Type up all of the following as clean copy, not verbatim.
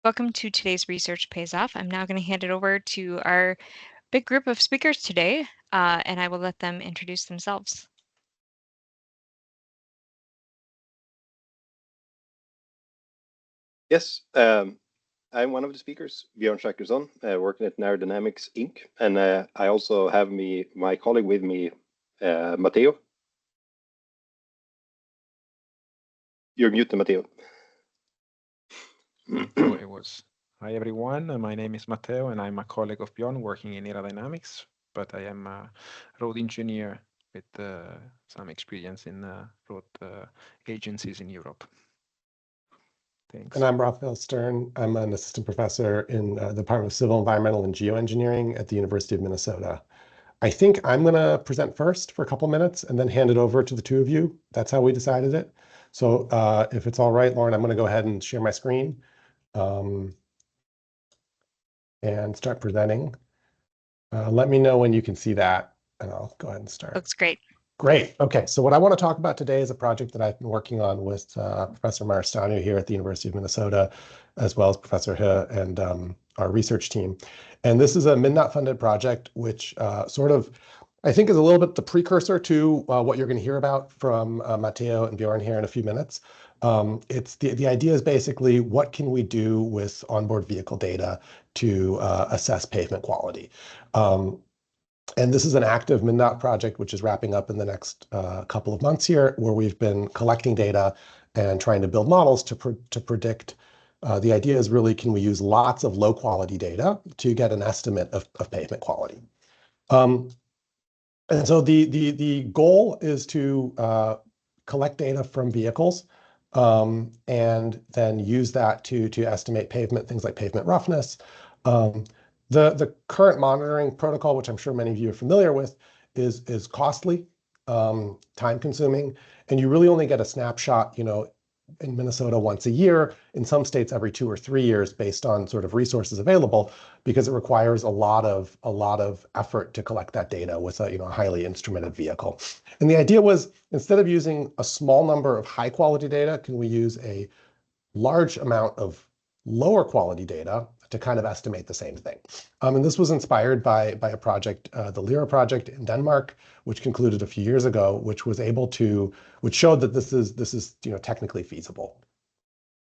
Welcome to today's Research Pays Off. I'm now going to hand it over to our big group of speakers today, and I will let them introduce themselves. Yes, I'm one of the speakers, Björn Zachrisson, working at NIRA Dynamics, Inc. And I also have my colleague with me, Matteo. You're muted, Matteo. So it was. Hi, everyone. My name is Matteo, and I'm a colleague of Björn working in NIRA Dynamics, but I am a road engineer with some experience in road agencies in Europe. Thanks. And I'm Raphael Stern. I'm an assistant professor in the Department of Civil, Environmental, and Geoengineering at the University of Minnesota. I think I'm going to present first for a couple minutes and then hand it over to the two of you. That's how we decided it. So if it's all right, Lauren, I'm going to go ahead and share my screen and start presenting. Let me know when you can see that, and I'll go ahead and start. Looks great. Great. Okay, so what I want to talk about today is a project that I've been working on with Professor Maristano here at the University of Minnesota, as well as Professor He and our research team. And this is a MnDOT funded project, which I think is a little bit the precursor to what you're going to hear about from Matteo and Björn here in a few minutes. It's the idea is basically what can we do with onboard vehicle data to assess pavement quality. And this is an active MnDOT project, which is wrapping up in the next couple of months here, where we've been collecting data and trying to build models to predict. The idea is really, can we use lots of low quality data to get an estimate of pavement quality? And so the goal is to collect data from vehicles and then use that to estimate pavement, things like pavement roughness. The current monitoring protocol, which I'm sure many of you are familiar with, is costly, time-consuming, and you really only get a snapshot, in Minnesota once a year, in some states every 2 or 3 years, based on sort of resources available, because it requires a lot of effort to collect that data with a highly instrumented vehicle. And the idea was, instead of using a small number of high-quality data, can we use a large amount of lower quality data to kind of estimate the same thing. And this was inspired by a project, the NRRA project in Denmark, which concluded a few years ago, which showed that this is technically feasible.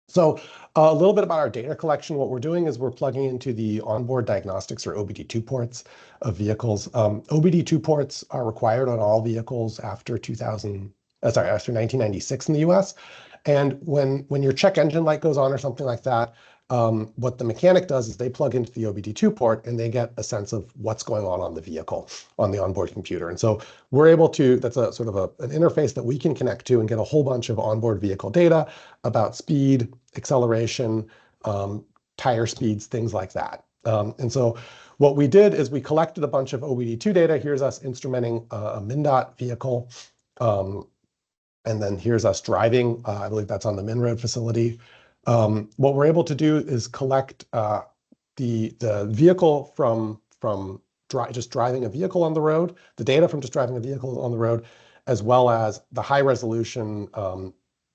So a little bit about our data collection. What we're doing is we're plugging into the onboard diagnostics, or OBD2 ports of vehicles. OBD2 ports are required on all vehicles after 1996 in the US. And when your check engine light goes on or something like that, what the mechanic does is they plug into the OBD2 port and they get a sense of what's going on the vehicle, on the onboard computer. And so we're able to, that's a sort of an interface that we can connect to and get a whole bunch of onboard vehicle data about speed, acceleration, tire speeds, things like that. And so what we did is we collected a bunch of OBD2 data. Here's us instrumenting a MnDOT vehicle. And then here's us driving. I believe that's on the MnRoad facility. What we're able to do is collect the vehicle from just driving a vehicle on the road, the data from just driving a vehicle on the road, as well as the high resolution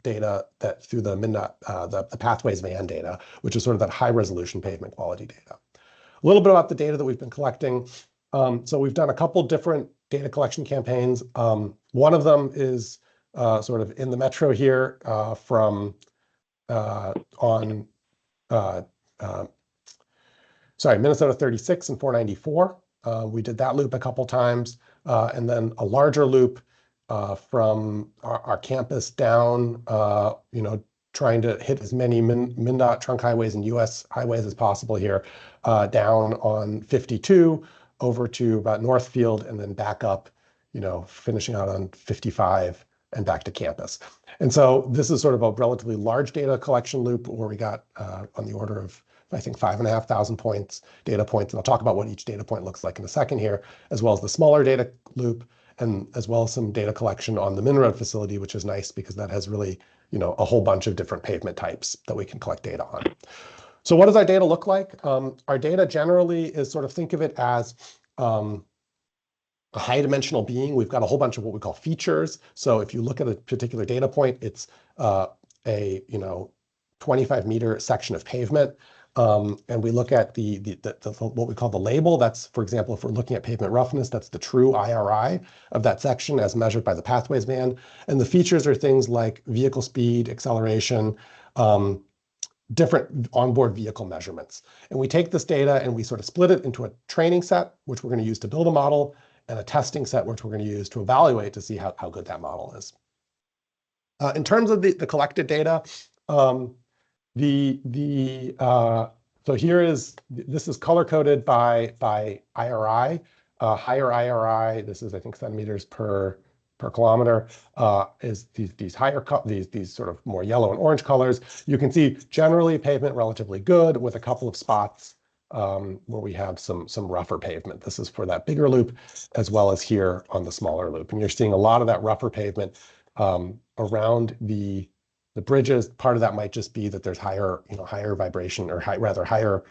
data that through the MnDOT, the pathways van data, which is sort of that high resolution pavement quality data. A little bit about the data that we've been collecting. So we've done a couple different data collection campaigns. One of them is sort of in the metro here Minnesota 36 and 494. We did that loop a couple times, and then a larger loop from our campus down, trying to hit as many MnDOT trunk highways and US highways as possible here, down on 52 over to about Northfield and then back up, finishing out on 55 and back to campus. And so this is sort of a relatively large data collection loop where we got on the order of, I think, 5,500 data points. And I'll talk about what each data point looks like in a second here, as well as the smaller data loop, and as well as some data collection on the MnRoad facility, which is nice because that has really, a whole bunch of different pavement types that we can collect data on. So what does our data look like? Our data generally is sort of, think of it as a high dimensional being. We've got a whole bunch of what we call features. So if you look at a particular data point, it's a 25-meter section of pavement, and we look at the what we call the label. That's, for example, if we're looking at pavement roughness, that's the true IRI of that section as measured by the pathways van. And the features are things like vehicle speed, acceleration, different onboard vehicle measurements. And we take this data and we sort of split it into a training set, which we're going to use to build a model, and a testing set, which we're going to use to evaluate to see how good that model is. In terms of the collected data, so here is, this is color coded by IRI, higher IRI. This is, I think, centimeters per kilometer, is these sort of more yellow and orange colors. You can see generally pavement relatively good, with a couple of spots where we have some rougher pavement. This is for that bigger loop, as well as here on the smaller loop. And you're seeing a lot of that rougher pavement around the bridges. Part of that might just be that there's higher vibration, or higher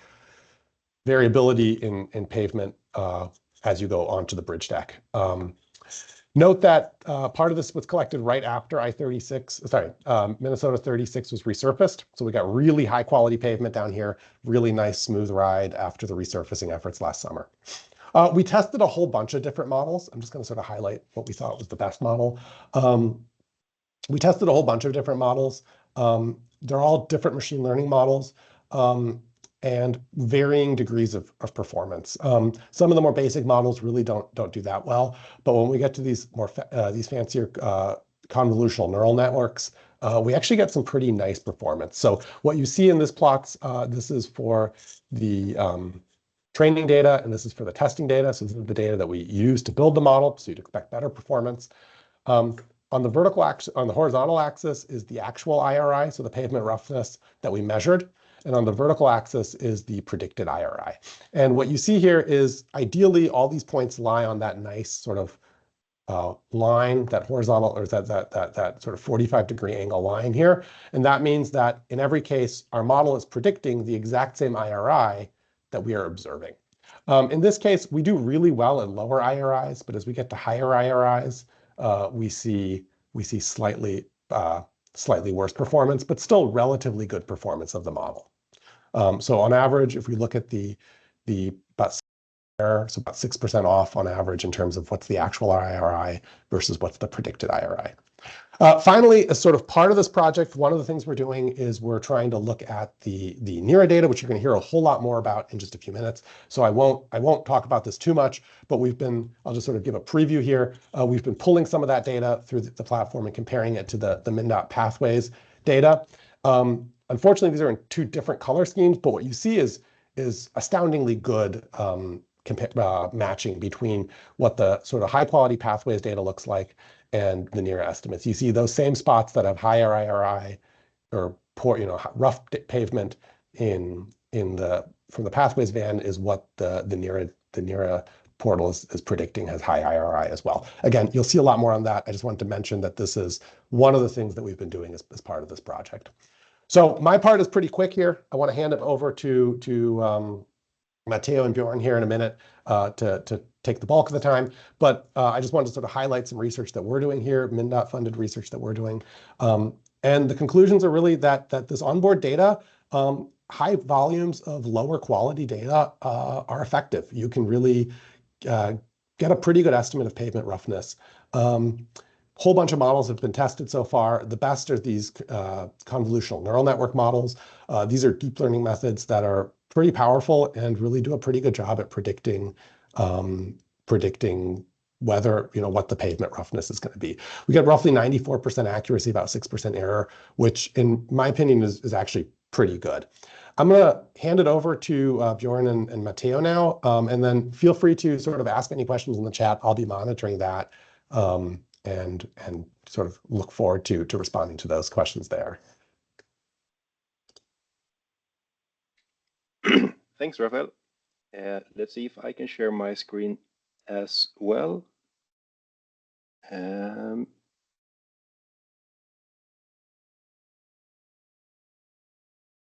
variability in pavement as you go onto the bridge deck. Note that part of this was collected right after Minnesota 36 was resurfaced. So we got really high quality pavement down here, really nice smooth ride after the resurfacing efforts last summer. We tested a whole bunch of different models. I'm just going to sort of highlight what we thought was the best model. We tested a whole bunch of different models. They're all different machine learning models. And varying degrees of performance. Some of the more basic models really don't do that well, but when we get to these these fancier convolutional neural networks, we actually get some pretty nice performance. So what you see in this plots, this is for the training data, and this is for the testing data. So this is the data that we use to build the model, so you'd expect better performance. On the vertical axis, on the horizontal axis is the actual IRI, so the pavement roughness that we measured. And on the vertical axis is the predicted IRI. And what you see here is, ideally, all these points lie on that nice sort of line, that horizontal, or that sort of 45-degree angle line here. And that means that in every case, our model is predicting the exact same IRI that we are observing. In this case, we do really well in lower IRIs, but as we get to higher IRIs, we see slightly worse performance, but still relatively good performance of the model. So on average, if we look at the about 6% off on average in terms of what's the actual IRI versus what's the predicted IRI. Finally, as sort of part of this project, one of the things we're doing is we're trying to look at the NIRA data, which you're going to hear a whole lot more about in just a few minutes. So I won't talk about this too much, but I'll just sort of give a preview here. We've been pulling some of that data through the platform and comparing it to the MnDOT pathways data. Unfortunately, these are in two different color schemes, but what you see is astoundingly good matching between what the sort of high quality pathways data looks like and the NIRA estimates. You see those same spots that have higher IRI or poor, rough pavement from the pathways van is what the NIRA portal is predicting has high IRI as well. Again, you'll see a lot more on that. I just wanted to mention that this is one of the things that we've been doing as part of this project. So my part is pretty quick here. I want to hand it over to Matteo and Björn here in a minute to take the bulk of the time. But I just wanted to sort of highlight some research that we're doing here, MnDOT funded research that we're doing. And the conclusions are really that this onboard data, high volumes of lower quality data are effective. You can really get a pretty good estimate of pavement roughness. Whole bunch of models have been tested so far. The best are these convolutional neural network models. These are deep learning methods that are pretty powerful and really do a pretty good job at predicting whether, what the pavement roughness is going to be. We get roughly 94% accuracy, about 6% error, which in my opinion is actually pretty good. I'm going to hand it over to Björn and Matteo now, and then feel free to sort of ask any questions in the chat. I'll be monitoring that. And sort of look forward to responding to those questions there. Thanks, Raphael. Let's see if I can share my screen as well.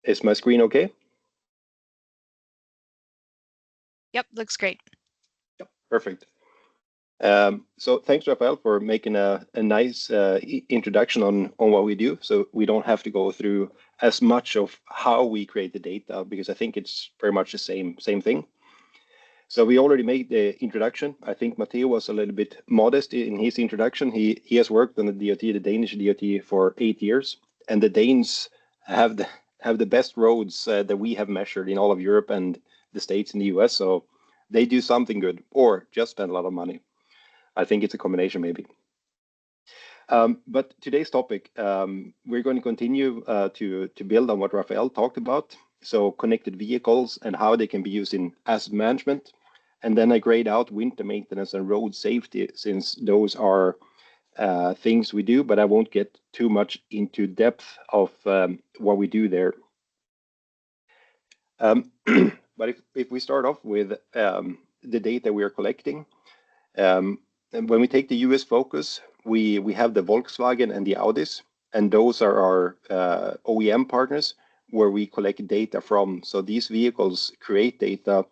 Is my screen okay? Yep, looks great. Yep, perfect. So thanks, Raphael, for making a nice introduction on what we do. So we don't have to go through as much of how we create the data, because I think it's very much the same thing. So we already made the introduction. I think Matteo was a little bit modest in his introduction. He has worked on the DOT, the Danish DOT, for 8 years, and the Danes have the best roads that we have measured in all of Europe and the States and the US. So they do something good, or just spend a lot of money. I think it's a combination, maybe. But today's topic, we're going to continue to build on what Raphael talked about. So connected vehicles and how they can be used in asset management. And then I grade out winter maintenance and road safety, since those are things we do, but I won't get too much into depth of what we do there. But if we start off with the data we are collecting, and when we take the US focus, we have the Volkswagen and the Audis, and those are our OEM partners where we collect data from. So these vehicles create data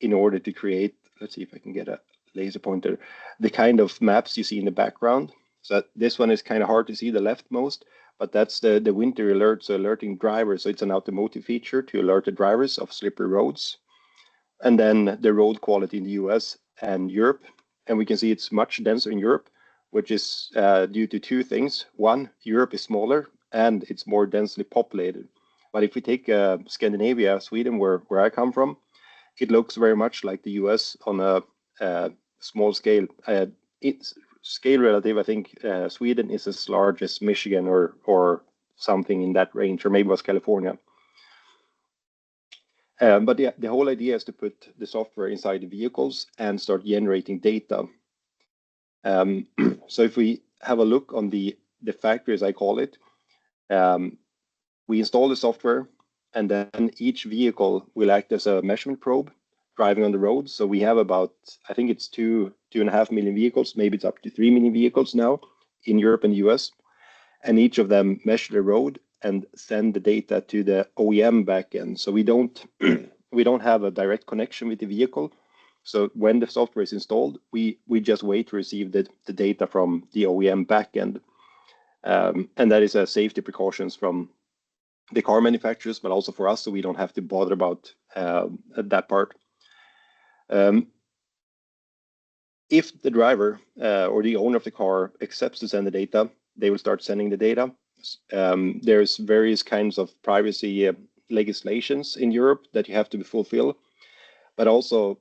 in order to create, let's see if I can get a laser pointer, the kind of maps you see in the background. So this one is kind of hard to see, the leftmost, but that's the winter alert, so alerting drivers. So it's an automotive feature to alert the drivers of slippery roads. And then the road quality in the US and Europe. And we can see it's much denser in Europe, which is due to two things. One, Europe is smaller and it's more densely populated. But if we take Scandinavia, Sweden, where I come from, it looks very much like the US on a small scale. It's scale relative, I think Sweden is as large as Michigan or something in that range, or maybe it was California. But yeah, the whole idea is to put the software inside the vehicles and start generating data. So if we have a look on the factories, I call it, we install the software, and then each vehicle will act as a measurement probe driving on the road. So we have about, I think it's 2.5 million vehicles, maybe it's up to 3 million vehicles now in Europe and the US. And each of them measure the road and send the data to the OEM backend. So we don't have a direct connection with the vehicle. So when the software is installed, we just wait to receive the data from the OEM backend. And that is a safety precautions from the car manufacturers, but also for us, so we don't have to bother about that part. If the driver or the owner of the car accepts to send the data, they will start sending the data. There's various kinds of privacy legislations in Europe that you have to fulfill, but also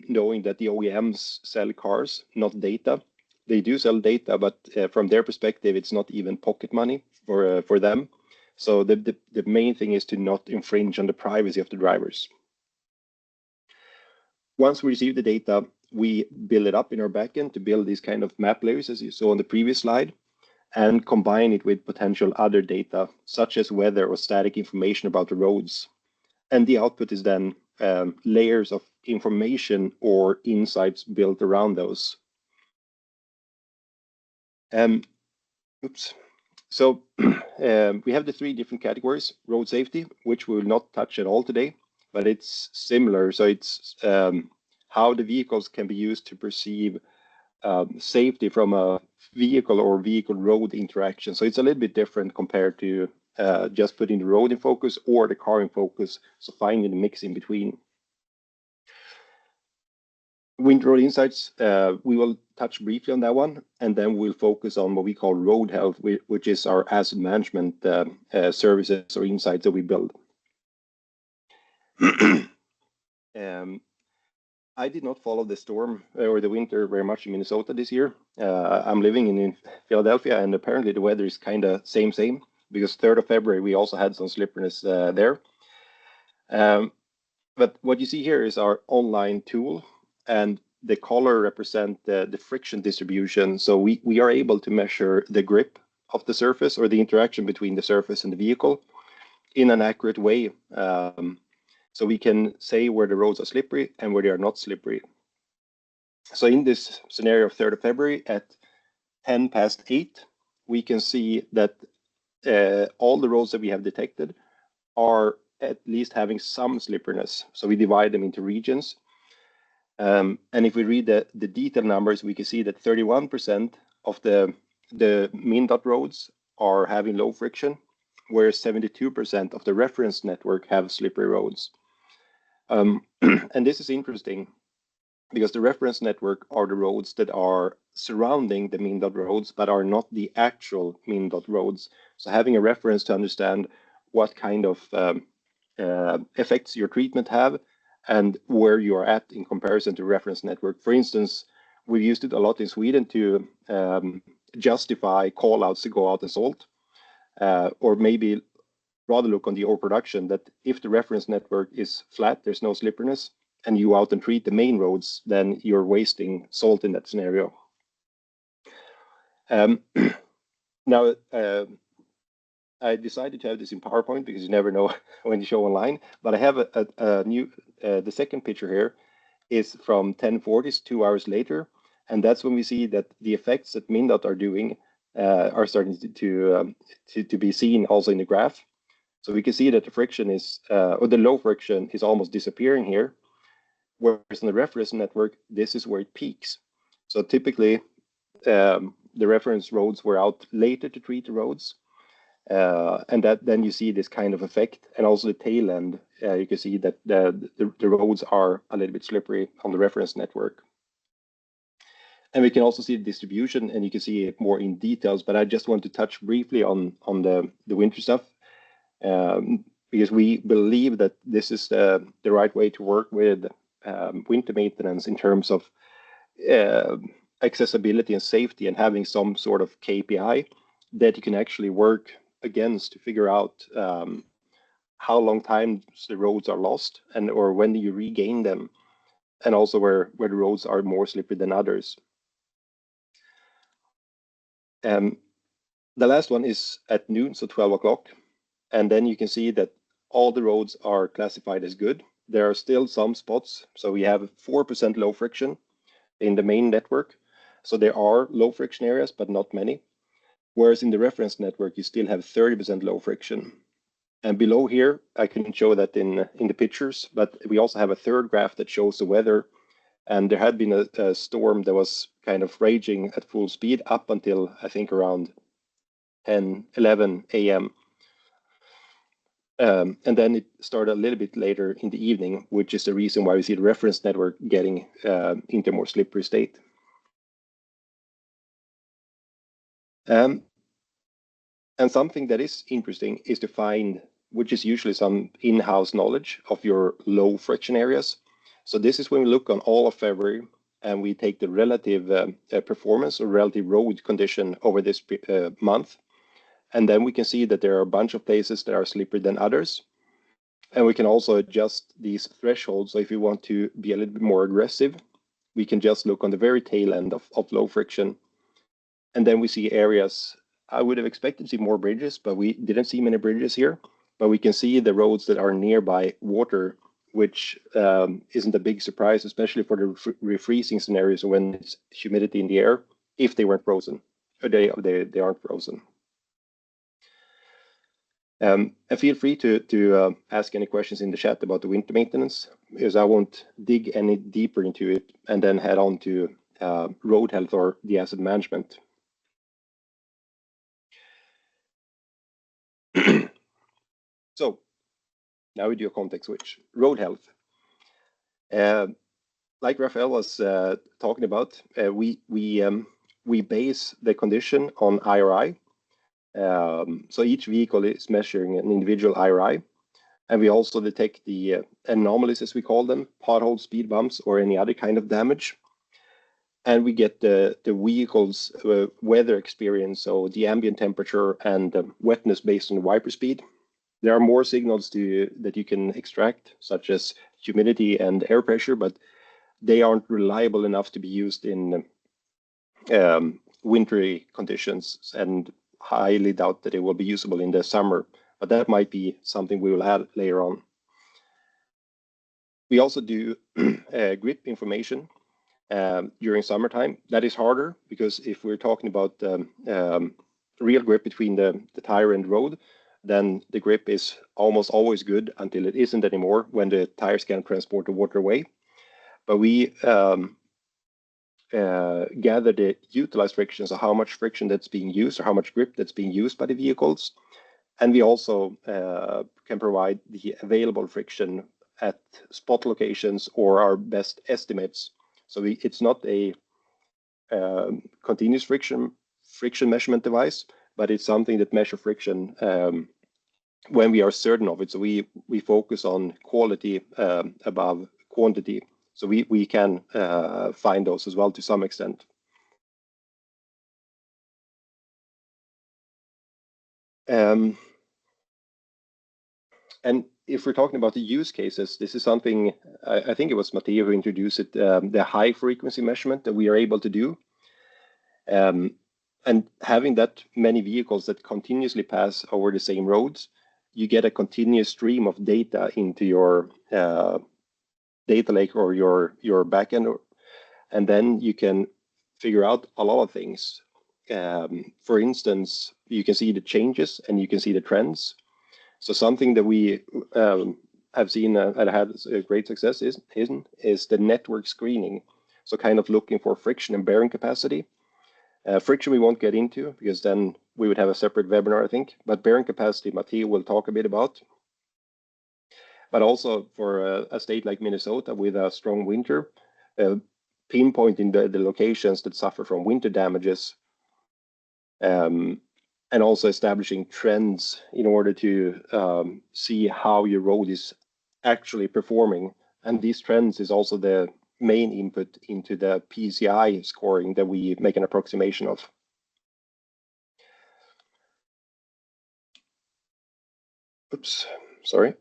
knowing that the OEMs sell cars, not data. They do sell data, but from their perspective, it's not even pocket money for them. So the main thing is to not infringe on the privacy of the drivers. Once we receive the data, we build it up in our backend to build these kind of map layers, as you saw on the previous slide, and combine it with potential other data, such as weather or static information about the roads. And the output is then layers of information or insights built around those. So we have the three different categories: road safety, which we will not touch at all today, but it's similar. So it's how the vehicles can be used to perceive safety from a vehicle or vehicle road interaction. So it's a little bit different compared to just putting the road in focus or the car in focus. So finding the mix in between. Winter road insights, we will touch briefly on that one, and then we'll focus on what we call road health, which is our asset management services or insights that we build. I did not follow the storm or the winter very much in Minnesota this year. I'm living in Philadelphia, and apparently the weather is kind of same, because 3rd of February, we also had some slipperiness there. But what you see here is our online tool, and the color represent the friction distribution. So we are able to measure the grip of the surface or the interaction between the surface and the vehicle in an accurate way. So we can say where the roads are slippery and where they are not slippery. So in this scenario of 3rd of February at 8:10, we can see that all the roads that we have detected are at least having some slipperiness. So we divide them into regions. And if we read the detailed numbers, we can see that 31% of the MnDOT roads are having low friction, whereas 72% of the reference network have slippery roads. And this is interesting because the reference network are the roads that are surrounding the MnDOT roads, but are not the actual MnDOT roads. So having a reference to understand what kind of effects your treatment have and where you are at in comparison to reference network. For instance, we've used it a lot in Sweden to justify call-outs to go out and salt, or maybe rather look on the overproduction, that if the reference network is flat, there's no slipperiness, and you out and treat the main roads, then you're wasting salt in that scenario. Now, I decided to have this in PowerPoint because you never know when you show online, but I have a new, the second picture here is from 1040, 2 hours later, and that's when we see that the effects that MnDOT are doing are starting to be seen also in the graph. So we can see that the friction is, or the low friction is almost disappearing here, whereas in the reference network, this is where it peaks. So typically, the reference roads were out later to treat the roads, and that then you see this kind of effect, and also the tail end. You can see that the roads are a little bit slippery on the reference network. And we can also see the distribution, and you can see it more in details, but I just want to touch briefly on the winter stuff. Because we believe that this is the right way to work with winter maintenance in terms of accessibility and safety, and having some sort of KPI that you can actually work against to figure out how long time the roads are lost, and or when do you regain them, and also where the roads are more slippery than others. The last one is at noon, so 12 o'clock. And then you can see that all the roads are classified as good. There are still some spots. So we have 4% low friction in the main network. So there are low friction areas, but not many. Whereas in the reference network, you still have 30% low friction. And below here, I couldn't show that in the pictures, but we also have a third graph that shows the weather. And there had been a storm that was kind of raging at full speed up until, I think, around 10, 11 a.m. And then it started a little bit later in the evening, which is the reason why we see the reference network getting into a more slippery state. And something that is interesting is to find, which is usually some in-house knowledge of your low friction areas. So this is when we look on all of February, and we take the relative performance or relative road condition over this month. And then we can see that there are a bunch of places that are slippery than others. And we can also adjust these thresholds. So if you want to be a little bit more aggressive, we can just look on the very tail end of low friction. And then we see areas, I would have expected to see more bridges, but we didn't see many bridges here. But we can see the roads that are nearby water, which isn't a big surprise, especially for the refreezing scenarios when it's humidity in the air, if they weren't frozen, or they aren't frozen. And feel free to ask any questions in the chat about the winter maintenance, because I won't dig any deeper into it, and then head on to road health or the asset management. So now we do a context switch. Road health. Like Raphael was talking about, we base the condition on IRI. So each vehicle is measuring an individual IRI, and we also detect the anomalies, as we call them, potholes, speed bumps, or any other kind of damage. And we get the vehicle's weather experience, so the ambient temperature and wetness based on the wiper speed. There are more signals that you can extract, such as humidity and air pressure, but they aren't reliable enough to be used in wintry conditions, and highly doubt that it will be usable in the summer, but that might be something we will add later on. We also do grip information during summertime. That is harder because if we're talking about real grip between the tire and road, then the grip is almost always good until it isn't anymore when the tires can transport the water away. but we gather the utilized friction, so how much friction that's being used or how much grip that's being used by the vehicles. And we also can provide the available friction at spot locations or our best estimates. So it's not a continuous friction measurement device, but it's something that measures friction when we are certain of it. So we focus on quality above quantity. So we can find those as well to some extent. And if we're talking about the use cases, this is something, I think it was Matteo who introduced it, the high frequency measurement that we are able to do. And having that many vehicles that continuously pass over the same roads, you get a continuous stream of data into your data lake or your backend, and then you can figure out a lot of things. For instance, you can see the changes and you can see the trends. So something that we have seen and had a great success is the network screening. So kind of looking for friction and bearing capacity. Friction we won't get into because then we would have a separate webinar, I think. But bearing capacity, Matteo will talk a bit about. But also for a state like Minnesota with a strong winter, pinpointing the locations that suffer from winter damages, and also establishing trends in order to see how your road is actually performing. And these trends is also the main input into the PCI scoring that we make an approximation of. Oops, sorry.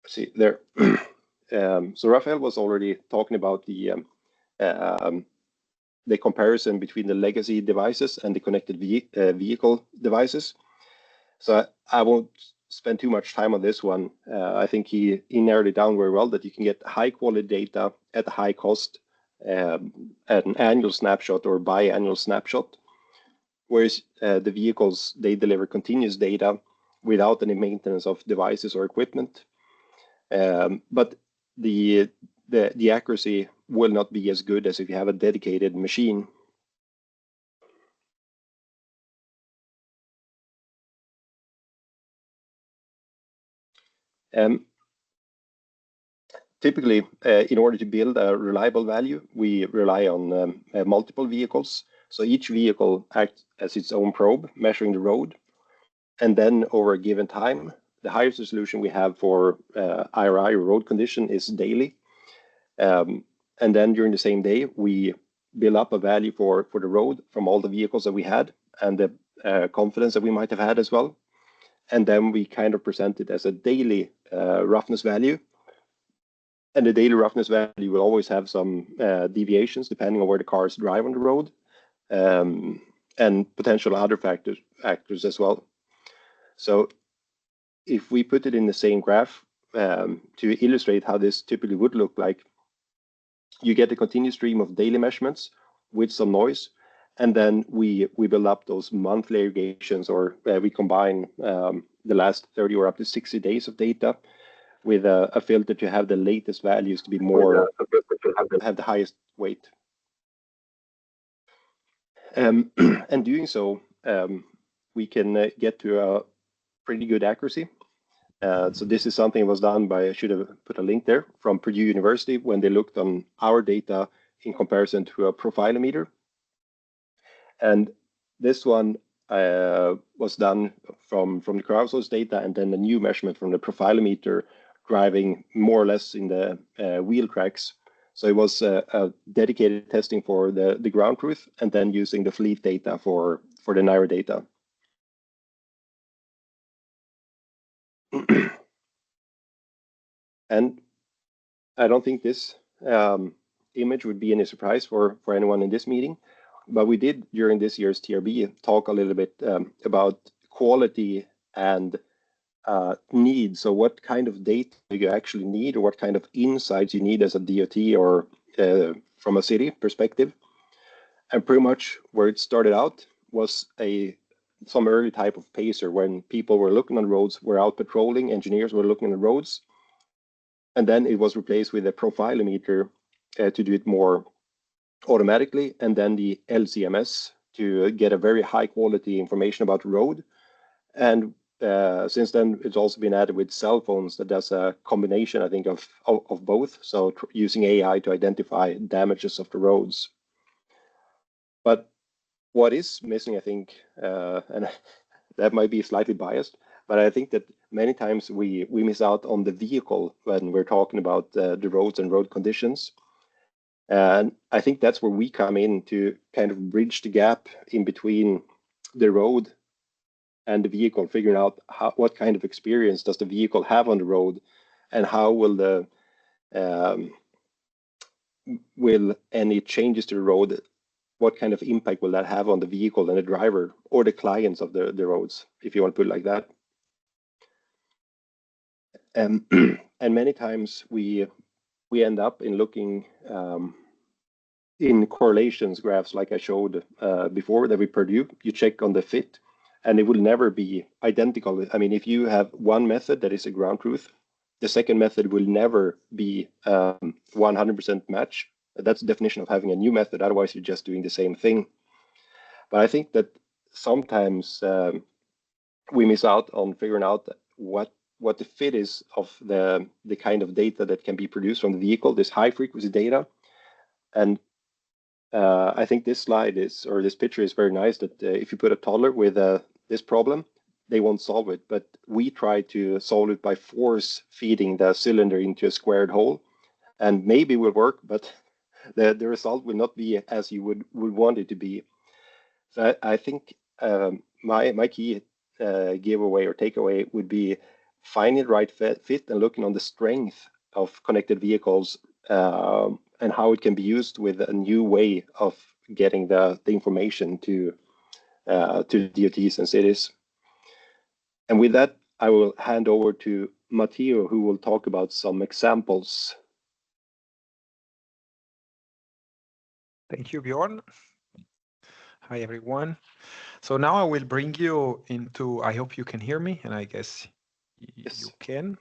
See there. So Raphael was already talking about the comparison between the legacy devices and the connected vehicle devices. So I won't spend too much time on this one. I think he narrowed it down very well that you can get high quality data at a high cost at an annual snapshot or biannual snapshot, whereas the vehicles, they deliver continuous data without any maintenance of devices or equipment. But the accuracy will not be as good as if you have a dedicated machine. Typically, in order to build a reliable value, we rely on multiple vehicles. So each vehicle acts as its own probe, measuring the road. And then over a given time, the highest resolution we have for NRRA or road condition is daily. And then during the same day, we build up a value for the road from all the vehicles that we had and the confidence that we might have had as well. And then we kind of present it as a daily roughness value. And the daily roughness value will always have some deviations depending on where the cars drive on the road, and potential other factors as well. So if we put it in the same graph to illustrate how this typically would look like, you get a continuous stream of daily measurements with some noise, and then we build up those monthly aggregations, or we combine the last 30 or up to 60 days of data with a filter to have the latest values to be more, have the highest weight. And doing so, we can get to a pretty good accuracy. So this is something that was done by, I should have put a link there, from Purdue University when they looked on our data in comparison to a profilometer. And this one was done from the crowdsourced data, and then the new measurement from the profilometer driving more or less in the wheel tracks. So it was a dedicated testing for the ground truth, and then using the fleet data for the NIRA data. And I don't think this image would be any surprise for anyone in this meeting, but we did during this year's TRB talk a little bit about quality and need. So what kind of data do you actually need, or what kind of insights you need as a DOT or from a city perspective? And pretty much where it started out was some early type of pacer when people were looking on roads, were out patrolling, engineers were looking at roads, and then it was replaced with a profilometer to do it more automatically, and then the LCMS to get a very high quality information about the road. And since then, it's also been added with cell phones that does a combination, I think, of both. So using AI to identify damages of the roads. But what is missing, I think, and that might be slightly biased, but I think that many times we miss out on the vehicle when we're talking about the roads and road conditions. And I think that's where we come in to kind of bridge the gap in between the road and the vehicle, figuring out what kind of experience does the vehicle have on the road, and how will will any changes to the road, what kind of impact will that have on the vehicle and the driver or the clients of the roads, if you want to put it like that. And many times we end up in looking in correlations graphs, like I showed before, that we produce. You check on the fit, and it will never be identical. I mean, if you have one method that is a ground truth, the second method will never be 100% match. That's the definition of having a new method. Otherwise, you're just doing the same thing. But I think that sometimes we miss out on figuring out what the fit is of the kind of data that can be produced from the vehicle, this high frequency data. And I think this slide or this picture is very nice, that if you put a toddler with this problem, they won't solve it. But we try to solve it by force feeding the cylinder into a squared hole. And maybe it will work, but the result will not be as you would want it to be. So I think my key giveaway or takeaway would be finding the right fit and looking on the strength of connected vehicles and how it can be used with a new way of getting the information to DOTs and cities. And with that, I will hand over to Matteo, who will talk about some examples. Thank you, Björn. Hi, everyone. So now I will bring you into, I hope you can hear me, and I guess Yes. you can.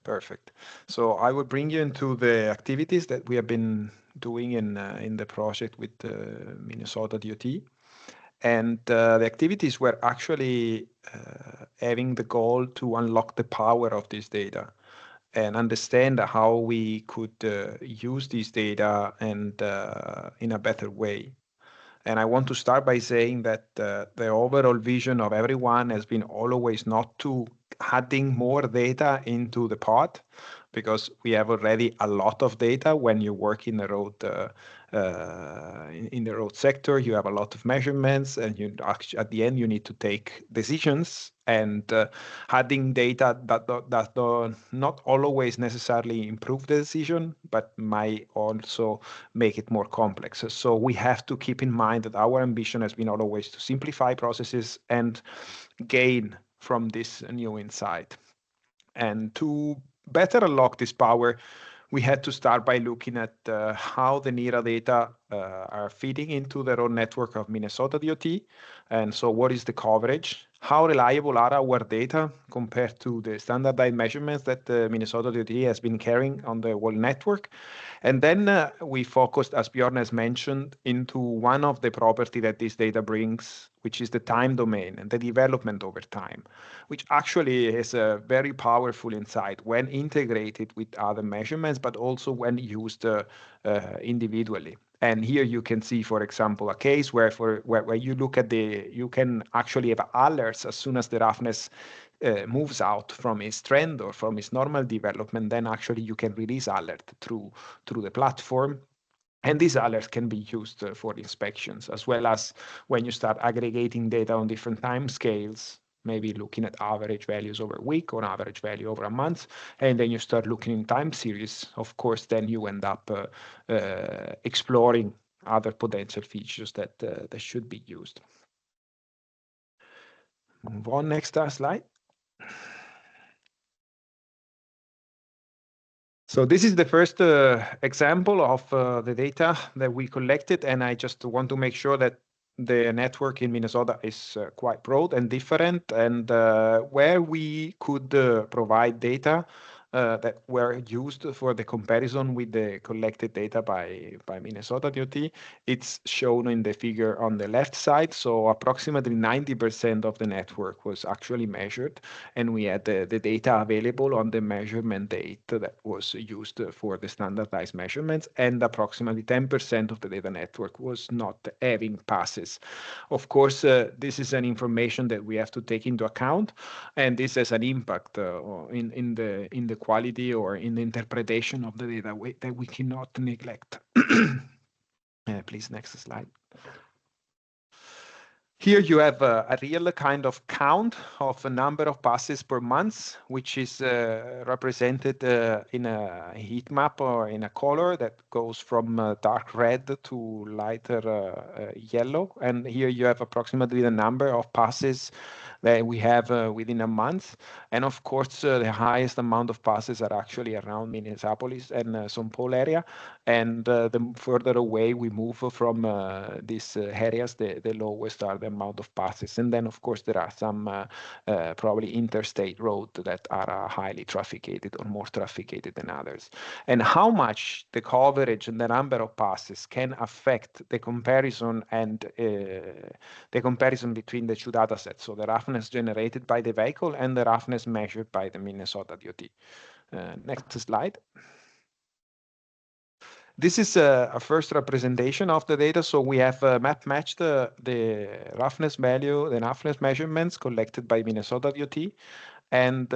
Perfect. So I will bring you into the activities that we have been doing in the project with Minnesota DOT. And the activities were actually having the goal to unlock the power of this data and understand how we could use this data and in a better way. And I want to start by saying that the overall vision of everyone has been always not to adding more data into the pot, because we have already a lot of data. When you work in the road in the road sector, you have a lot of measurements, and you actually, at the end, you need to take decisions. And adding data that do not always necessarily improve the decision, but might also make it more complex. So we have to keep in mind that our ambition has been always to simplify processes and gain from this new insight. And to better unlock this power, we had to start by looking at how the NIRA data are feeding into the road network of Minnesota DOT. And so what is the coverage? How reliable are our data compared to the standardized measurements that Minnesota DOT has been carrying on the whole network? And then we focused, as Björn has mentioned, into one of the property that this data brings, which is the time domain and the development over time, which actually is a very powerful insight when integrated with other measurements, but also when used individually. And here you can see, for example, a case where you look at you can actually have alerts as soon as the roughness moves out from its trend or from its normal development. Then actually you can release alert through the platform. And these alerts can be used for inspections, as well as when you start aggregating data on different time scales, maybe looking at average values over a week or average value over a month, and then you start looking in time series. Of course, then you end up exploring other potential features that should be used. Move on, next slide. So this is the first example of the data that we collected, and I just want to make sure that the network in Minnesota is quite broad and different, and where we could provide data that were used for the comparison with the collected data by Minnesota DOT. It's shown in the figure on the left side. So approximately 90% of the network was actually measured, and we had the data available on the measurement date that was used for the standardized measurements, and approximately 10% of the data network was not having passes. Of course, this is an information that we have to take into account, and this has an impact in the quality or in the interpretation of the data that we cannot neglect. Please, next slide. Here you have a real kind of count of a number of passes per month, which is represented in a heat map or in a color that goes from dark red to lighter yellow. And here you have approximately the number of passes that we have within a month. And of course, the highest amount of passes are actually around Minneapolis and St. Paul area. And the further away we move from these areas, the lowest are the amount of passes. And then, of course, there are some probably interstate roads that are highly trafficated or more trafficated than others. And how much the coverage and the number of passes can affect the comparison and the comparison between the two data sets, so the roughness generated by the vehicle and the roughness measured by the Minnesota DOT. Next slide. This is a first representation of the data. So we have matched the roughness value, the roughness measurements collected by Minnesota DOT and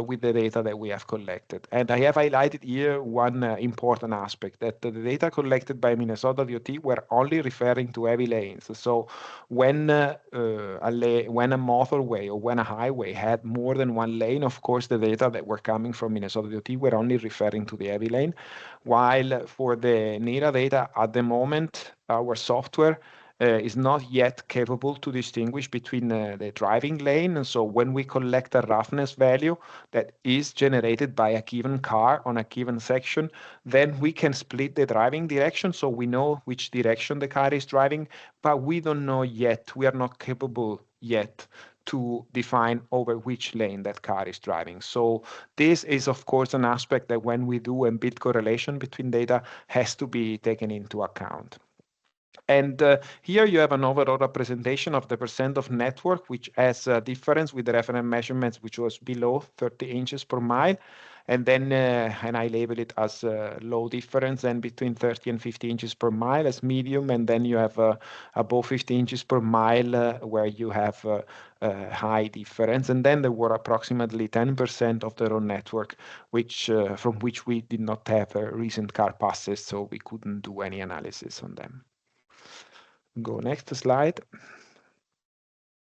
with the data that we have collected. And I have highlighted here one important aspect, that the data collected by Minnesota DOT were only referring to heavy lanes. So when a motorway or when a highway had more than one lane, of course, the data that were coming from Minnesota DOT were only referring to the heavy lane. While for the NIRA data at the moment, our software is not yet capable to distinguish between the driving lane. And so when we collect a roughness value that is generated by a given car on a given section, then we can split the driving direction. So we know which direction the car is driving, but we don't know yet, we are not capable yet to define over which lane that car is driving. So this is, of course, an aspect that when we do embed correlation between data has to be taken into account. And here you have an overall representation of the percent of network, which has a difference with the reference measurements, which was below 30 inches per mile. And then, and I label it as low difference, and between 30 and 50 inches per mile as medium. And then you have above 50 inches per mile where you have high difference. And then there were approximately 10% of the road network, which from which we did not have recent car passes, so we couldn't do any analysis on them. Go next slide.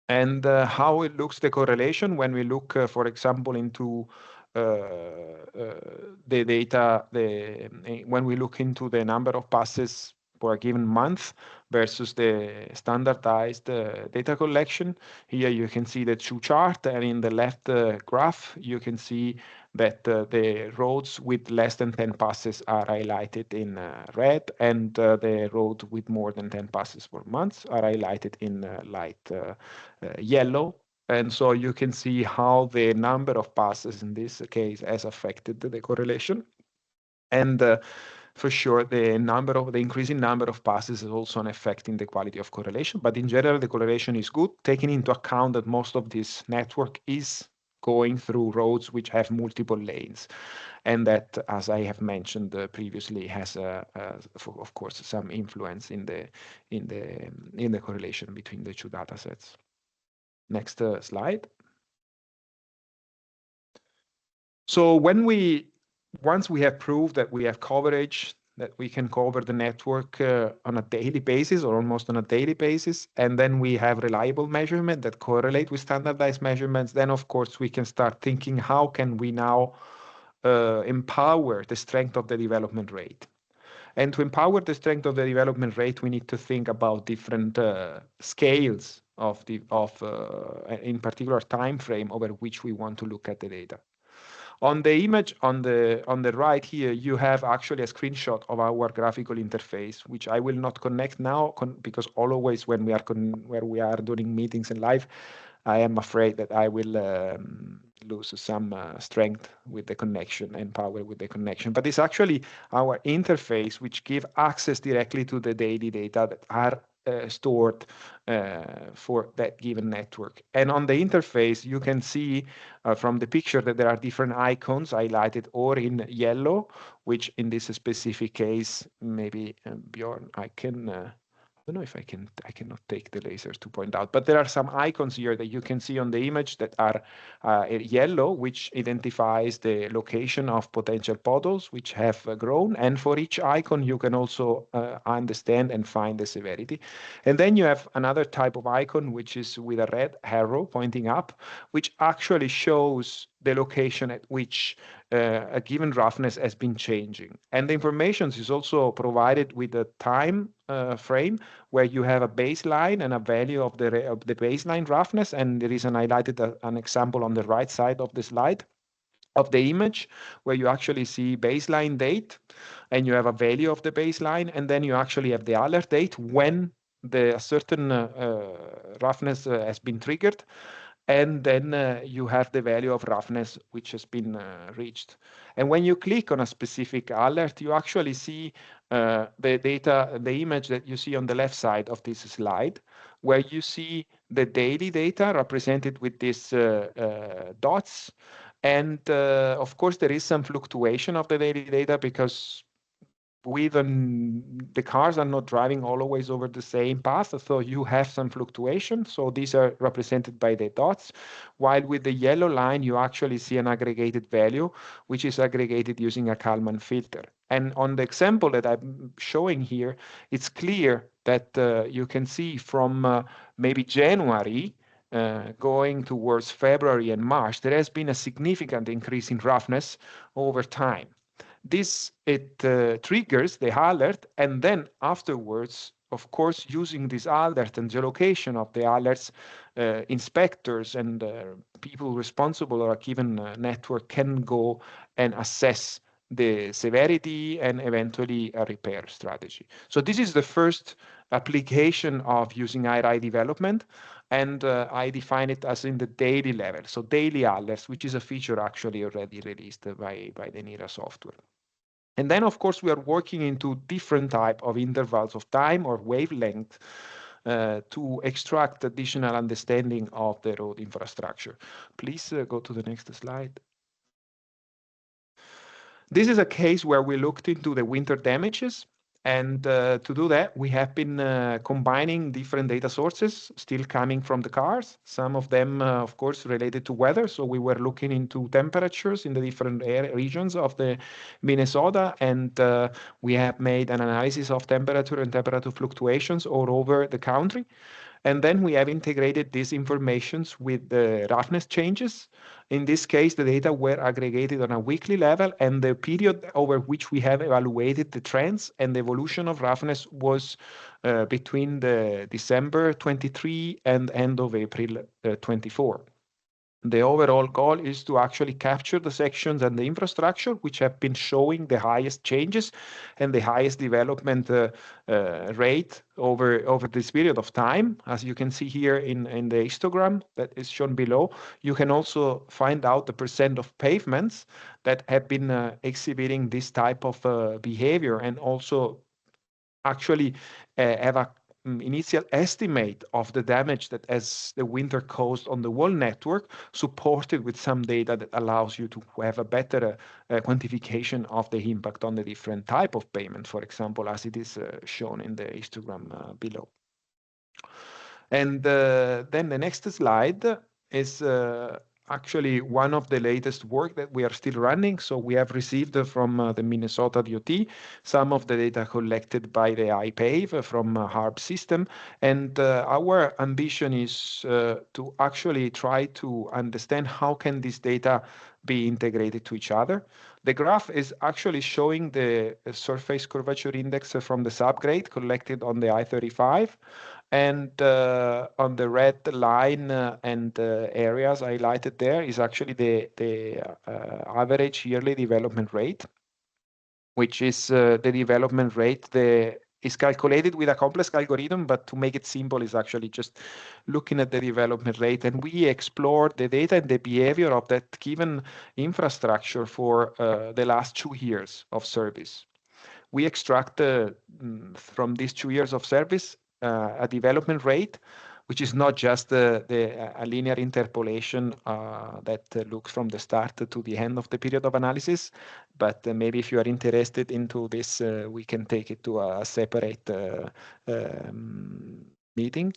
And how it looks, the correlation when we look, for example, into the data, when we look into the number of passes for a given month versus the standardized data collection. Here you can see the two charts, and in the left graph, you can see that the roads with less than 10 passes are highlighted in red, and the road with more than 10 passes per month are highlighted in light yellow. And so you can see how the number of passes in this case has affected the correlation. And for sure, the increasing number of passes is also an effect in the quality of correlation. But in general, the correlation is good, taking into account that most of this network is going through roads which have multiple lanes, and that, as I have mentioned previously, has of course some influence in the correlation between the two data sets. Next slide. So once we have proved that we have coverage, that we can cover the network on a daily basis or almost on a daily basis, and then we have reliable measurement that correlate with standardized measurements, then of course we can start thinking how can we now empower the strength of the development rate. And to empower the strength of the development rate, we need to think about different scales of in particular time frame over which we want to look at the data. On the image on the right here, you have actually a screenshot of our graphical interface, which I will not connect now because always when we are doing meetings in live, I am afraid that I will lose some strength with the connection and power with the connection. But it's actually our interface which give access directly to the daily data that are stored for that given network. And on the interface, you can see from the picture that there are different icons highlighted or in yellow, which in this specific case, maybe Björn, I don't know if I cannot take the laser to point out, but there are some icons here that you can see on the image that are yellow, which identifies the location of potential puddles which have grown. And for each icon, you can also understand and find the severity. And then you have another type of icon, which is with a red arrow pointing up, which actually shows the location at which a given roughness has been changing. And the information is also provided with a time frame where you have a baseline and a value of the baseline roughness. And there is an example on the right side of the slide of the image where you actually see baseline date and you have a value of the baseline, and then you actually have the alert date when the certain roughness has been triggered. And then you have the value of roughness which has been reached. And when you click on a specific alert, you actually see the data, the image that you see on the left side of this slide, where you see the daily data represented with these dots. And of course, there is some fluctuation of the daily data because the cars are not driving always over the same path, so you have some fluctuation. So these are represented by the dots, while with the yellow line, you actually see an aggregated value, which is aggregated using a Kalman filter. And on the example that I'm showing here, it's clear that you can see from maybe January going towards February and March, there has been a significant increase in roughness over time. This triggers the alert, and then afterwards, of course, using this alert and the location of the alerts, inspectors and people responsible or a given network can go and assess the severity and eventually a repair strategy. So this is the first application of using NIRA development, and I define it as in the daily level. So daily alerts, which is a feature actually already released by the NIRA software. And then, of course, we are working into different type of intervals of time or wavelength to extract additional understanding of the road infrastructure. Please go to the next slide. This is a case where we looked into the winter damages. And to do that, we have been combining different data sources still coming from the cars. Some of them, of course, related to weather. So we were looking into temperatures in the different regions of the Minnesota. And we have made an analysis of temperature and temperature fluctuations all over the country. And then we have integrated these informations with the roughness changes. In this case, the data were aggregated on a weekly level, and the period over which we have evaluated the trends and the evolution of roughness was between the December 23 and end of April 24. The overall goal is to actually capture the sections and the infrastructure which have been showing the highest changes and the highest development rate over this period of time. As you can see here in the histogram that is shown below, you can also find out the percent of pavements that have been exhibiting this type of behavior, and also actually have a initial estimate of the damage that as the winter caused on the whole network, supported with some data that allows you to have a better quantification of the impact on the different type of payment, for example, as it is shown in the histogram below. And then the next slide is actually one of the latest work that we are still running. So we have received from the Minnesota DOT some of the data collected by the iPave from HARP system. And our ambition is to actually try to understand how can this data be integrated to each other. The graph is actually showing the surface curvature index from the subgrade collected on the I-35. And on the red line and areas highlighted there is actually the average yearly development rate, which is the development rate the is calculated with a complex algorithm, but to make it simple is actually just looking at the development rate. And we explore the data and the behavior of that given infrastructure for the last 2 years of service. We extract from these 2 years of service a development rate, which is not just a linear interpolation that looks from the start to the end of the period of analysis. But maybe if you are interested into this, we can take it to a separate meeting.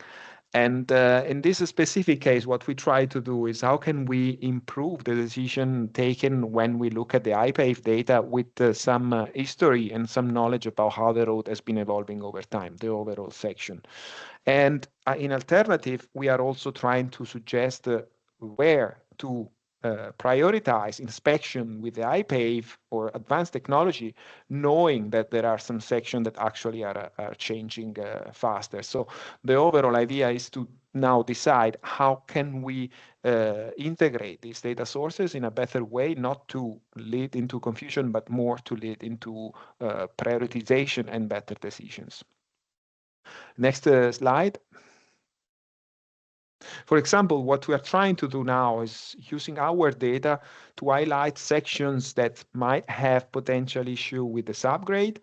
And in this specific case, what we try to do is how can we improve the decision taken when we look at the IPAVE data with some history and some knowledge about how the road has been evolving over time, the overall section. And in alternative, we are also trying to suggest where to prioritize inspection with the IPAVE or advanced technology, knowing that there are some sections that actually are changing faster. So the overall idea is to now decide how can we integrate these data sources in a better way, not to lead into confusion, but more to lead into prioritization and better decisions. Next slide. For example, what we are trying to do now is using our data to highlight sections that might have potential issue with the subgrade.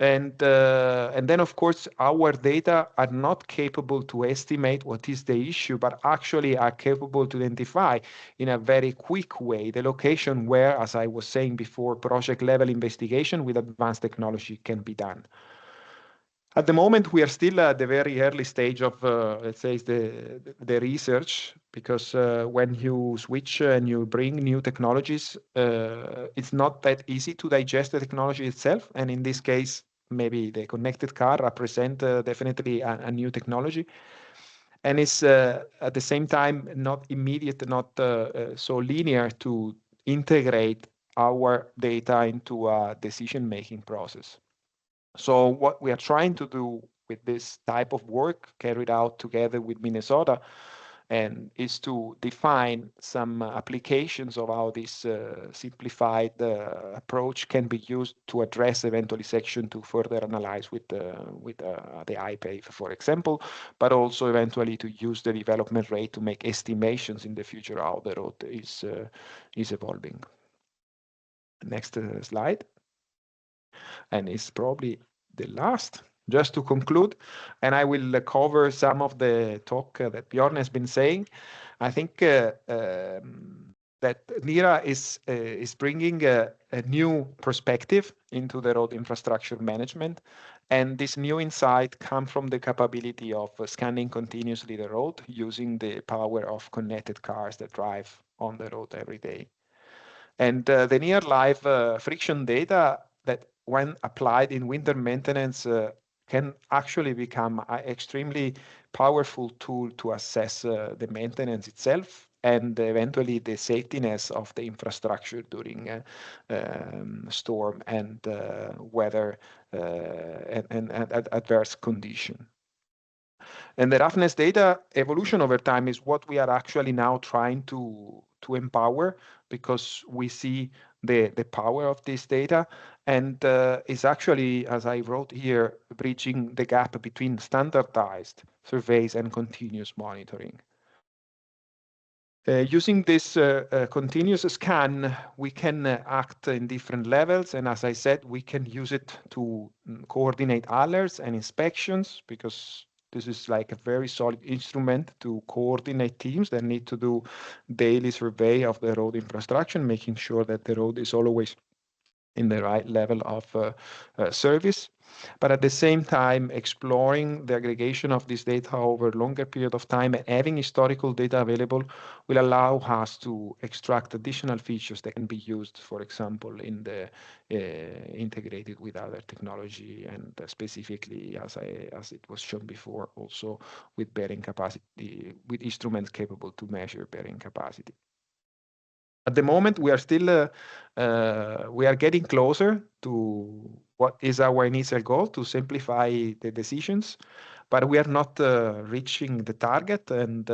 And then, of course, our data are not capable to estimate what is the issue, but actually are capable to identify in a very quick way the location where, as I was saying before, project level investigation with advanced technology can be done. At the moment, we are still at the very early stage of, let's say, the research, because when you switch and you bring new technologies, it's not that easy to digest the technology itself. And in this case, maybe the connected car represent definitely a new technology. And it's at the same time not immediate, not so linear to integrate our data into a decision-making process. So what we are trying to do with this type of work carried out together with Minnesota and is to define some applications of how this simplified approach can be used to address eventually section to further analyze with the IPAVE, for example, but also eventually to use the development rate to make estimations in the future how the road is evolving. Next slide. And it's probably the last, just to conclude, and I will cover some of the talk that Björn has been saying. I think that NIRA is bringing a new perspective into the road infrastructure management, and this new insight comes from the capability of scanning continuously the road using the power of connected cars that drive on the road every day. And the near live friction data that when applied in winter maintenance can actually become an extremely powerful tool to assess the maintenance itself and eventually the safetiness of the infrastructure during storm and weather and adverse condition. And the roughness data evolution over time is what we are actually now trying to empower, because we see the power of this data and is actually, as I wrote here, bridging the gap between standardized surveys and continuous monitoring. Using this continuous scan, we can act in different levels. And as I said, we can use it to coordinate alerts and inspections, because this is like a very solid instrument to coordinate teams that need to do daily survey of the road infrastructure, making sure that the road is always in the right level of service. But at the same time, exploring the aggregation of this data over a longer period of time and having historical data available will allow us to extract additional features that can be used, for example, in the integrated with other technology and specifically, as it was shown before, also with bearing capacity, with instruments capable to measure bearing capacity. At the moment, we are still we are getting closer to what is our initial goal, to simplify the decisions, but we are not reaching the target. And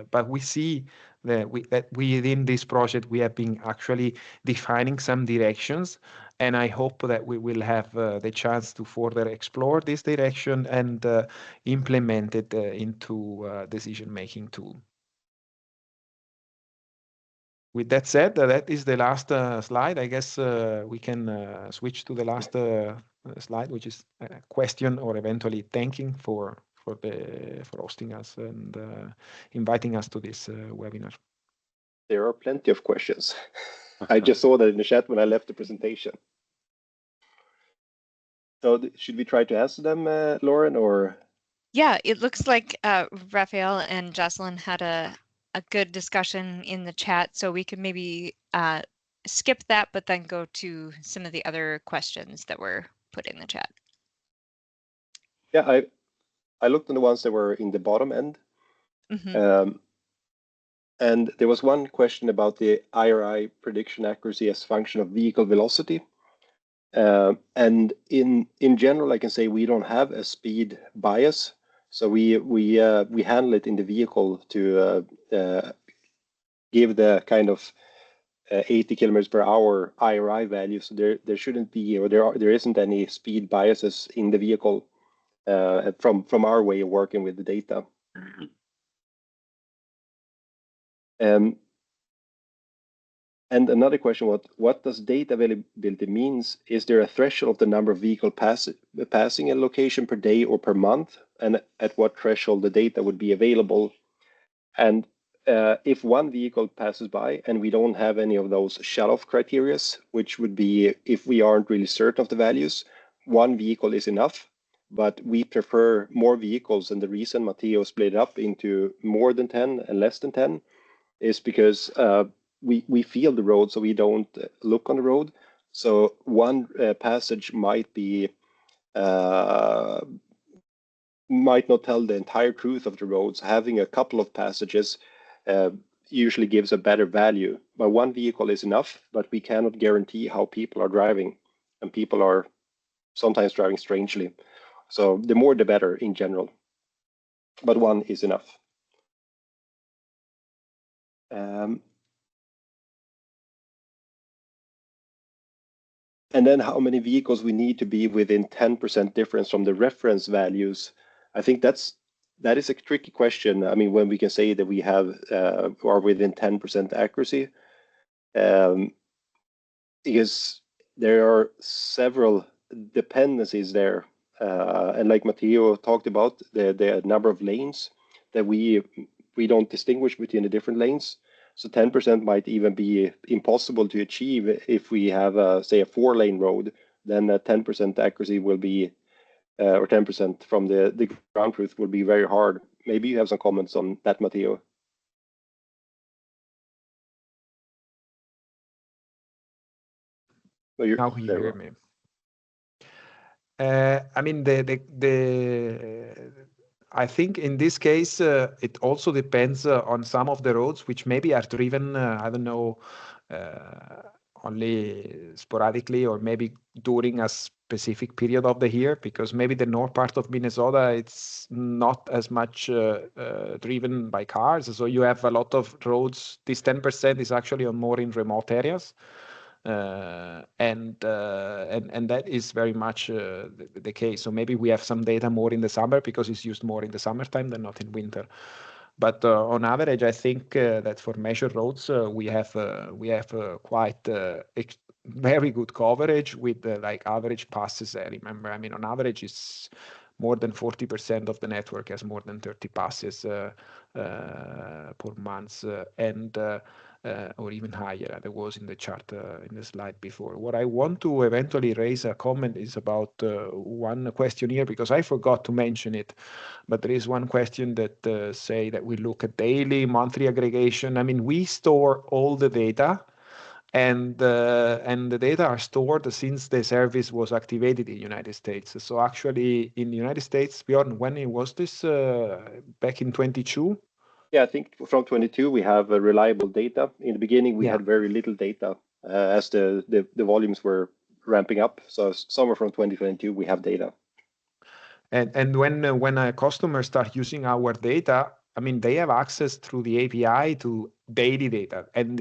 but we see that within this project we have been actually defining some directions, and I hope that we will have the chance to further explore this direction and implement it into decision-making tool. With that said, that is the last slide. I guess we can switch to the last slide, which is a question or eventually thanking for hosting us and inviting us to this webinar. There are plenty of questions. I just saw that in the chat when I left the presentation. So should we try to answer them, Lauren, or? Yeah, it looks like Raphael and Jocelyn had a good discussion in the chat, so we could maybe skip that, but then go to some of the other questions that were put in the chat. Yeah, I looked on the ones that were in the bottom end. Mm-hmm. And there was one question about the NRRA prediction accuracy as function of vehicle velocity. And in general, I can say we don't have a speed bias. So we handle it in the vehicle to give the kind of 80 kilometers per hour IRI value. So there shouldn't be, or there isn't any speed biases in the vehicle from our way of working with the data. And another question, what does data availability means? Is there a threshold of the number of vehicles passing a location per day or per month? And at what threshold the data would be available? And if one vehicle passes by and we don't have any of those shut-off criteria, which would be if we aren't really certain of the values, one vehicle is enough. But we prefer more vehicles, and the reason Matteo split it up into more than 10 and less than 10 is because we feel the road, so we don't look on the road. So one passage might not tell the entire truth of the roads. Having a couple of passages usually gives a better value. But one vehicle is enough, but we cannot guarantee how people are driving, and people are sometimes driving strangely. So the more the better in general, but one is enough. And then how many vehicles we need to be within 10% difference from the reference values. I think that is a tricky question. I mean, when we can say that we have are within 10% accuracy, because there are several dependencies there. And like Matteo talked about, the number of lanes that we don't distinguish between the different lanes. So 10% might even be impossible to achieve if we have, say, a 4-lane road. Then 10% accuracy will be, or 10% from the ground truth will be very hard. Maybe you have some comments on that, Matteo. Now you hear me. I mean, I think in this case, it also depends on some of the roads which maybe are driven, I don't know, only sporadically or maybe during a specific period of the year, because maybe the north part of Minnesota, it's not as much driven by cars. So you have a lot of roads. This 10% is actually on more in remote areas. And that is very much the case. So maybe we have some data more in the summer because it's used more in the summertime than not in winter. But on average, I think that for measured roads, we have quite very good coverage with like average passes. I remember, I mean, on average, it's more than 40% of the network has more than 30 passes per month, and or even higher. That was in the chart in the slide before. What I want to eventually raise a comment is about one question here, because I forgot to mention it, but there is one question that say that we look at daily, monthly aggregation. I mean, we store all the data, and the data are stored since the service was activated in the United States. So actually in the United States, Björn, when was this? Back in 22? Yeah, I think from 22 we have reliable data. In the beginning, we had very little data as the volumes were ramping up. So somewhere from 2022 we have data. And when a customer starts using our data, I mean, they have access through the API to daily data, and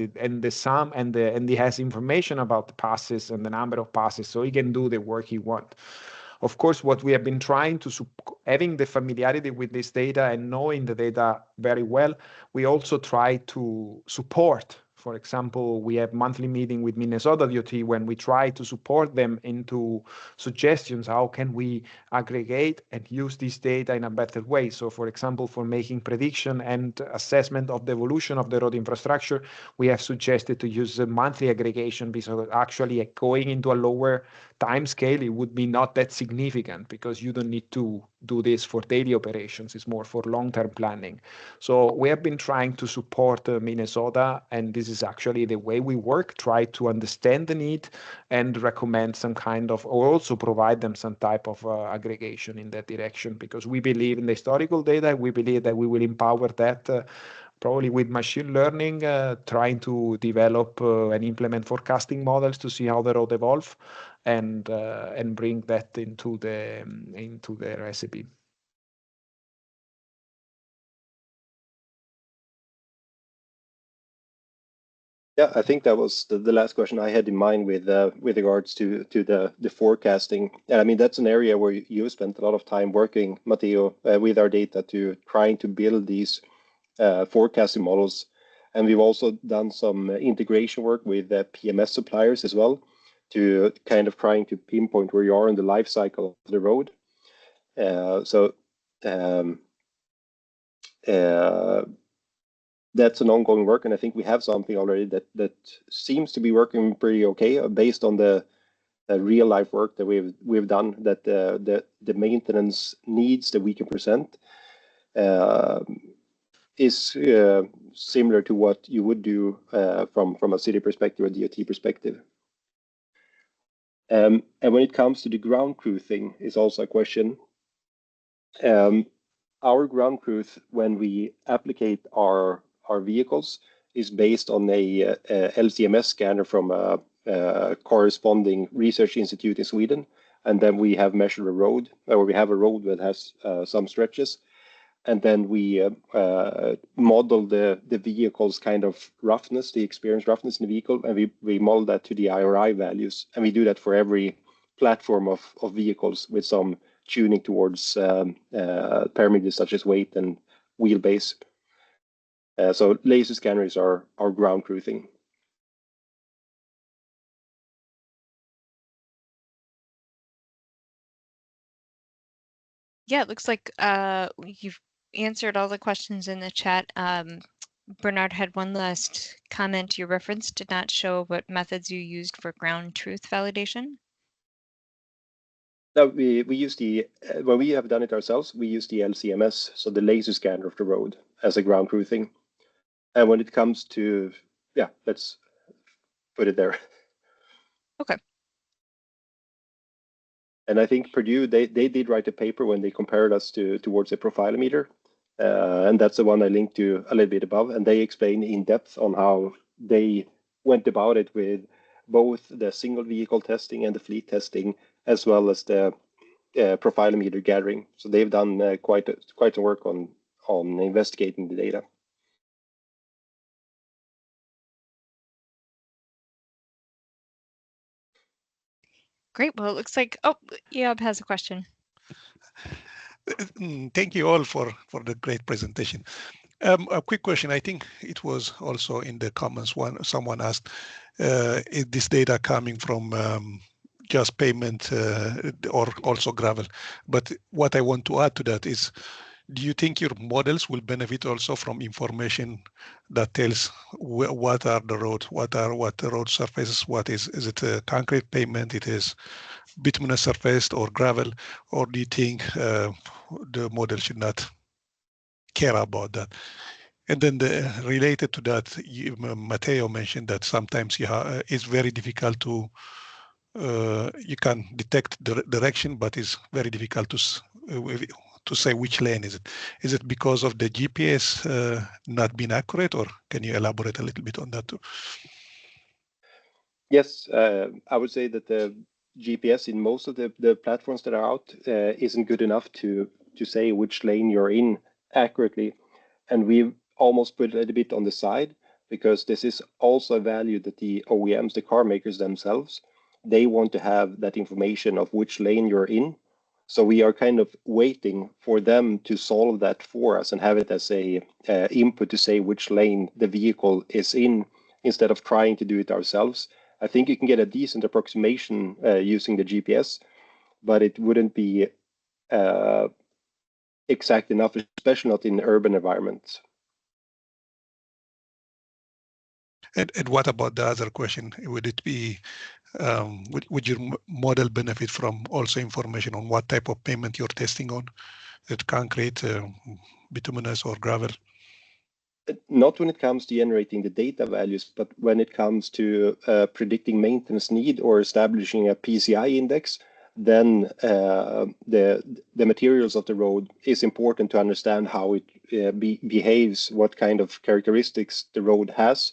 he has information about the passes and the number of passes, so he can do the work he wants. Of course, what we have been trying to having the familiarity with this data and knowing the data very well, we also try to support. For example, we have monthly meeting with Minnesota DOT when we try to support them into suggestions. How can we aggregate and use this data in a better way? So, for example, for making prediction and assessment of the evolution of the road infrastructure, we have suggested to use a monthly aggregation, because actually going into a lower time scale, it would be not that significant, because you don't need to do this for daily operations. It's more for long-term planning. So we have been trying to support Minnesota, and this is actually the way we work, try to understand the need and recommend some kind of, or also provide them some type of aggregation in that direction, because we believe in the historical data. We believe that we will empower that probably with machine learning, trying to develop and implement forecasting models to see how the road evolve, and bring that into the recipe. Yeah, I think that was the last question I had in mind with regards to the forecasting. And I mean, that's an area where you spent a lot of time working, Matteo, with our data to trying to build these forecasting models. And we've also done some integration work with PMS suppliers as well, to kind of trying to pinpoint where you are in the life cycle of the road. That's an ongoing work, and I think we have something already that seems to be working pretty okay, based on the real life work that we've done. That the maintenance needs that we can present is similar to what you would do from a city perspective or DOT perspective. And when it comes to the ground truthing, is also a question. Our ground truth, when we applicate our vehicles, is based on a LCMS scanner from a corresponding research institute in Sweden, and then we have measured a road, or we have a road that has some stretches, and then we model the vehicle's kind of roughness, the experienced roughness in the vehicle, and we model that to the NRRA values, and we do that for every platform of vehicles with some tuning towards parameters such as weight and wheelbase. So laser scanners are ground truthing. Yeah, it looks like you've answered all the questions in the chat. Bernard had one last comment. Your reference did not show what methods you used for ground truth validation. No, we use when we have done it ourselves, we use the LCMS, so the laser scanner of the road, as a ground truthing. And when it comes to, yeah, let's put it there. Okay. And I think Purdue, they did write a paper when they compared us towards a profilometer. And that's the one I linked to a little bit above. And they explain in depth on how they went about it with both the single vehicle testing and the fleet testing, as well as the profilometer gathering. So they've done quite a work on investigating the data. Great. Well, it looks like, oh, Eob has a question. Thank you all for the great presentation. A quick question. I think it was also in the comments. Someone asked, is this data coming from just pavement or also gravel? But what I want to add to that is, do you think your models will benefit also from information that tells what are the roads, what the road surfaces, is it a concrete pavement, it is bituminous surface or gravel, or do you think the model should not care about that? And then related to that, Matteo mentioned that sometimes it's very difficult to, you can detect the direction, but it's very difficult to say which lane is it. Is it because of the GPS not being accurate, or can you elaborate a little bit on that too? Yes, I would say that the GPS in most of the platforms that are out isn't good enough to say which lane you're in accurately. and we almost put it a little bit on the side because this is also a value that the OEMs, the car makers themselves, they want to have that information of which lane you're in. So we are kind of waiting for them to solve that for us and have it as a input to say which lane the vehicle is in instead of trying to do it ourselves. I think you can get a decent approximation using the GPS, but it wouldn't be exact enough, especially not in urban environments. And what about the other question? Would it be, would your model benefit from also information on what type of pavement you're testing on? Is it concrete, bituminous, or gravel? Not when it comes to generating the data values, but when it comes to predicting maintenance need or establishing a PCI index, then the materials of the road is important to understand how it behaves, what kind of characteristics the road has.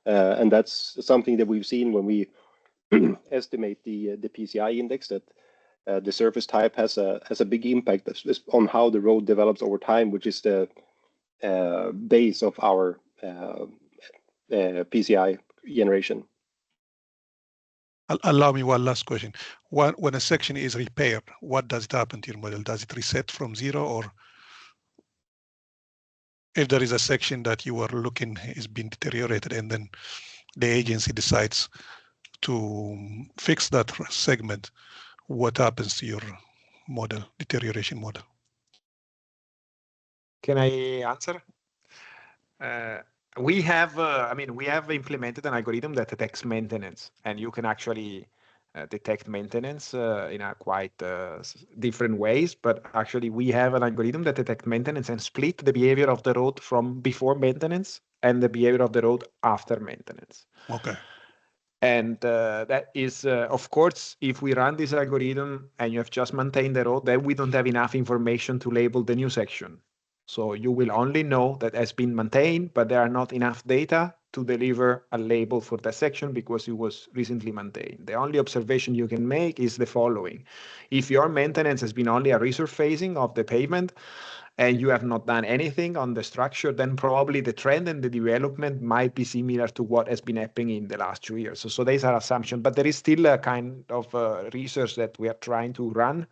And that's something that we've seen when we estimate the PCI index, that the surface type has a big impact on how the road develops over time, which is the base of our PCI generation. Allow me one last question. When a section is repaired, what does it happen to your model? Does it reset from zero, or if there is a section that you are looking is being deteriorated and then the agency decides to fix that segment, what happens to your model, deterioration model? Can I answer? We have, we have implemented an algorithm that detects maintenance, and you can actually detect maintenance in a quite different ways. But actually, we have an algorithm that detects maintenance and split the behavior of the road from before maintenance and the behavior of the road after maintenance. Okay. And that is, of course, if we run this algorithm and you have just maintained the road, then we don't have enough information to label the new section. So you will only know that has been maintained, but there are not enough data to deliver a label for that section because it was recently maintained. The only observation you can make is the following. If your maintenance has been only a resurfacing of the pavement and you have not done anything on the structure, then probably the trend and the development might be similar to what has been happening in the last 2 years. So these are assumptions, but there is still a kind of research that we are trying to run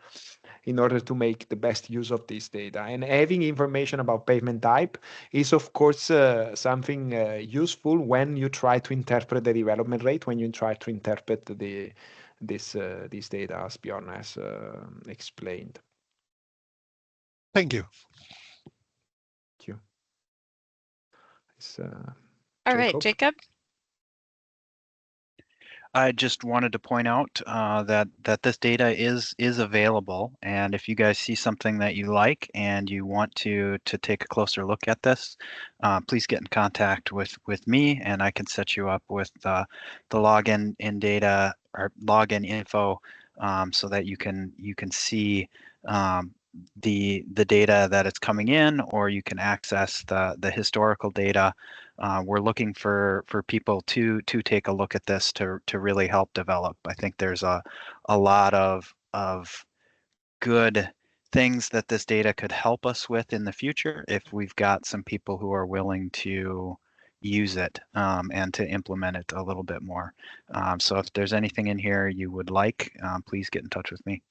in order to make the best use of this data. And having information about pavement type is, of course, something useful when you try to interpret the development rate, when you try to interpret this data, as Björn has explained. Thank you. Thank you. All right, Jacob. I just wanted to point out that this data is available, and if you guys see something that you like and you want to take a closer look at this, please get in contact with me, and I can set you up with the login in data or login info, so that you can see the data that it's coming in, or you can access the historical data. We're looking for people to take a look at this to really help develop. I think there's a lot of good things that this data could help us with in the future if we've got some people who are willing to use it and to implement it a little bit more. So if there's anything in here you would like, please get in touch with me.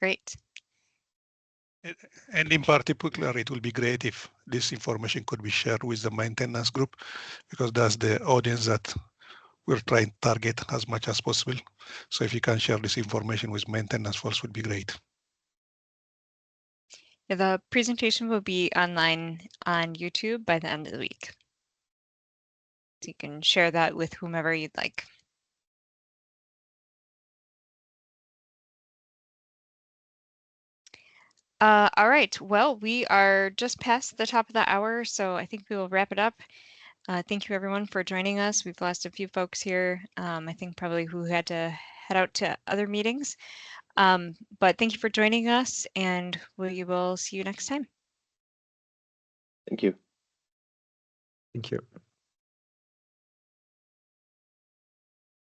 Great. And in particular, it will be great if this information could be shared with the maintenance group, because that's the audience that we're trying to target as much as possible. So if you can share this information with maintenance folks, would be great. Yeah, the presentation will be online on YouTube by the end of the week. So you can share that with whomever you'd like. All right, well, we are just past the top of the hour, so I think we will wrap it up. Thank you everyone for joining us. We've lost a few folks here, I think probably who had to head out to other meetings. But thank you for joining us, and we will see you next time. Thank you. Thank you.